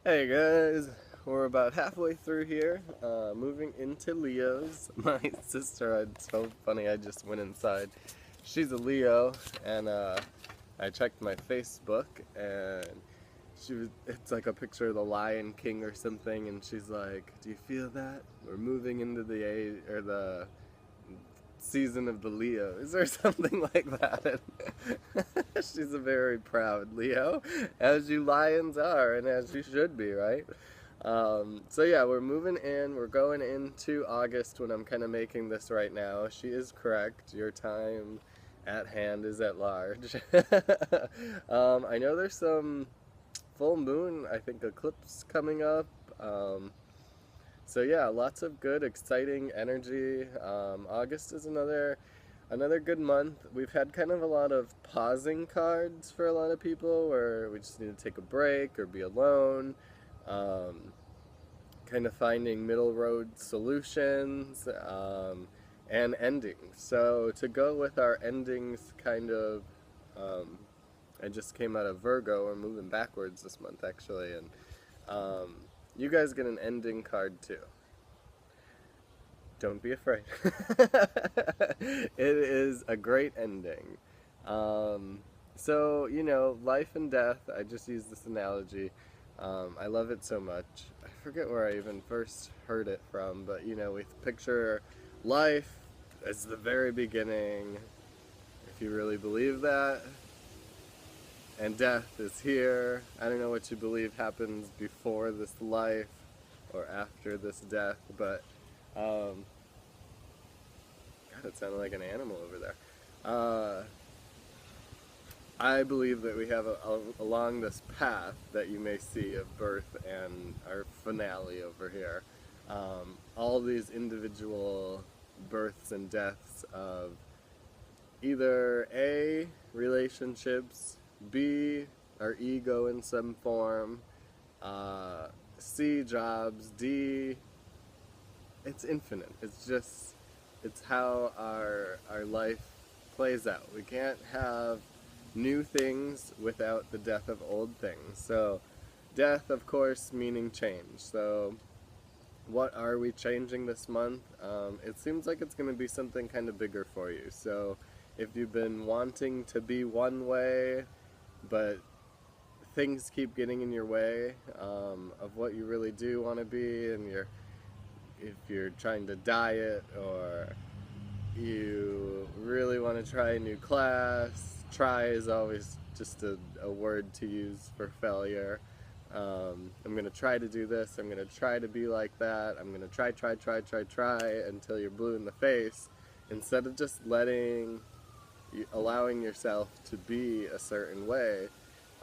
Hey guys, we're about halfway through here, moving into Leo's. My sister, it's so funny, I just went inside. She's a Leo, and I checked my Facebook, and it's like a picture of the Lion King or something, and she's like, "Do you feel that? We're moving into the season of the Leos," or something like that. She's a very proud Leo, as you lions are, and as you should be, right? So yeah, we're moving in. We're going into August when I'm kind of making this right now. She is correct. Your time at hand is at large. I know there's some full moon, I think, eclipse coming up. Um, so yeah, lots of good, exciting energy. August is another good month. We've had kind of a lot of pausing cards for a lot of people, where we just need to take a break or be alone. Um, Kind of finding middle road solutions and endings. So to go with our endings, um, I just came out of Virgo. We're moving backwards this month, actually, and um, you guys get an ending card too. Don't be afraid. It is a great ending. Um, so, life and death, I just use this analogy. I love it so much. I forget where I even first heard it from, but we picture life as the very beginning, if you really believe that, and death is here. I don't know what you believe happens before this life or after this death, but um, God, it sounded like an animal over there. Uh, I believe that we have along this path that you may see of birth and our finale over here, all these individual births and deaths of either A, relationships, B, our ego in some form, uh, C, jobs, D, it's infinite. It's how our life plays out. We can't have new things without the death of old things. So, death, of course, meaning change. So, what are we changing this month? It seems like it's going to be something kind of bigger for you. So, if you've been wanting to be one way, but things keep getting in your way of what you really do want to be, and if you're trying to diet, or you really want to try a new class, try is always just a word to use for failure. I'm going to try to do this, I'm going to try to be like that, I'm going to try until you're blue in the face, instead of just allowing yourself to be a certain way.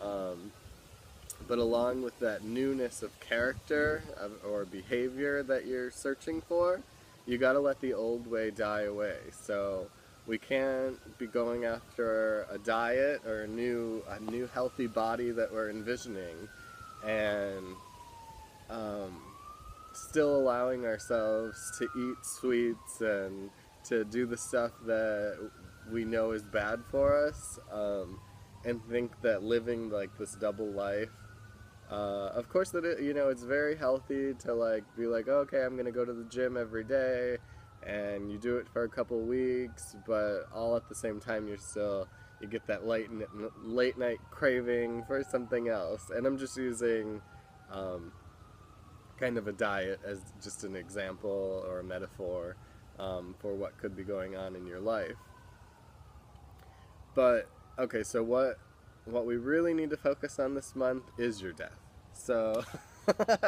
Um, but along with that newness of character or behavior that you're searching for, you gotta let the old way die away. So we can't be going after a diet or a new healthy body that we're envisioning, and um, still allowing ourselves to eat sweets and to do the stuff that we know is bad for us, and think that living like this double life, of course, it's very healthy to like be like, "Oh, okay, I'm gonna go to the gym every day," and you do it for a couple weeks, but all at the same time, you get that late night craving for something else. And I'm just using um, kind of a diet as just an example or a metaphor for what could be going on in your life. But okay, so what we really need to focus on this month is your death. So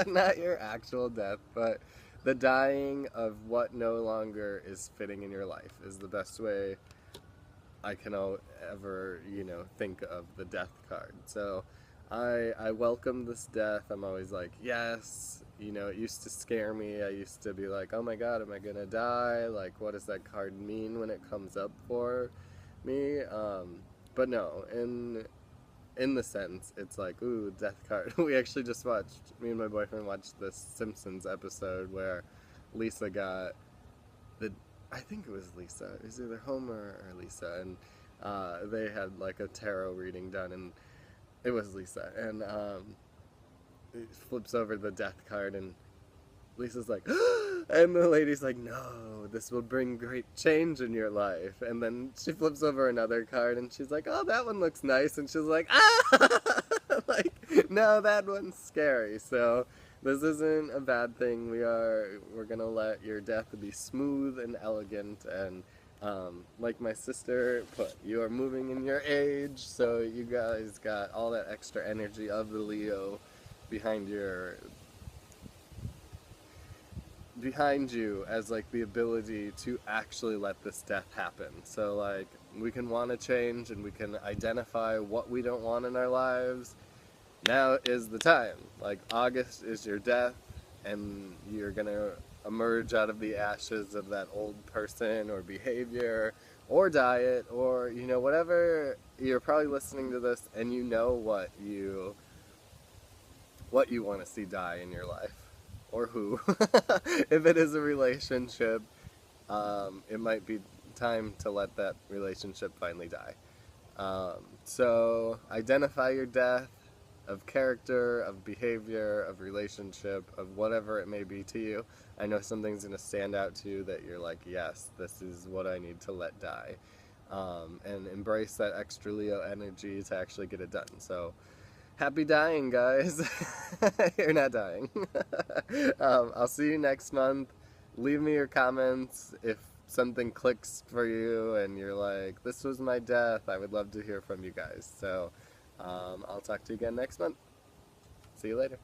not your actual death, but the dying of what no longer is fitting in your life is the best way I can ever, think of the death card. So I welcome this death. I'm always like, yes. It used to scare me. I used to be like, oh my god, am I gonna die? Like, what does that card mean when it comes up for me? But no, in the sense, it's like, ooh, death card. We actually just watched, me and my boyfriend watched this Simpsons episode where Lisa got the, I think it was Lisa. It was either Homer or Lisa, and they had like a tarot reading done, and it was Lisa, and flips over the death card, and Lisa's like, and the lady's like, no, this will bring great change in your life. And then she flips over another card, and she's like, oh, that one looks nice. And she's like, ah, like, no, that one's scary. So this isn't a bad thing. We're gonna let your death be smooth and elegant, and like my sister put, you are moving in your age, so you guys got all that extra energy of the Leo behind you as like the ability to actually let this death happen. So like we can want to change and we can identify what we don't want in our lives. Now is the time. Like August is your death, and you're gonna emerge out of the ashes of that old person or behavior or diet or whatever. You're probably listening to this and you know what you want to see die in your life, or who. If it is a relationship, it might be time to let that relationship finally die. So identify your death of character, of behavior, of relationship, of whatever it may be to you. I know something's going to stand out to you that you're like, yes, this is what I need to let die. And embrace that extra Leo energy to actually get it done. So happy dying, guys. You're not dying. I'll see you next month. Leave me your comments if something clicks for you and you're like, this was my death. I would love to hear from you guys. So I'll talk to you again next month. See you later.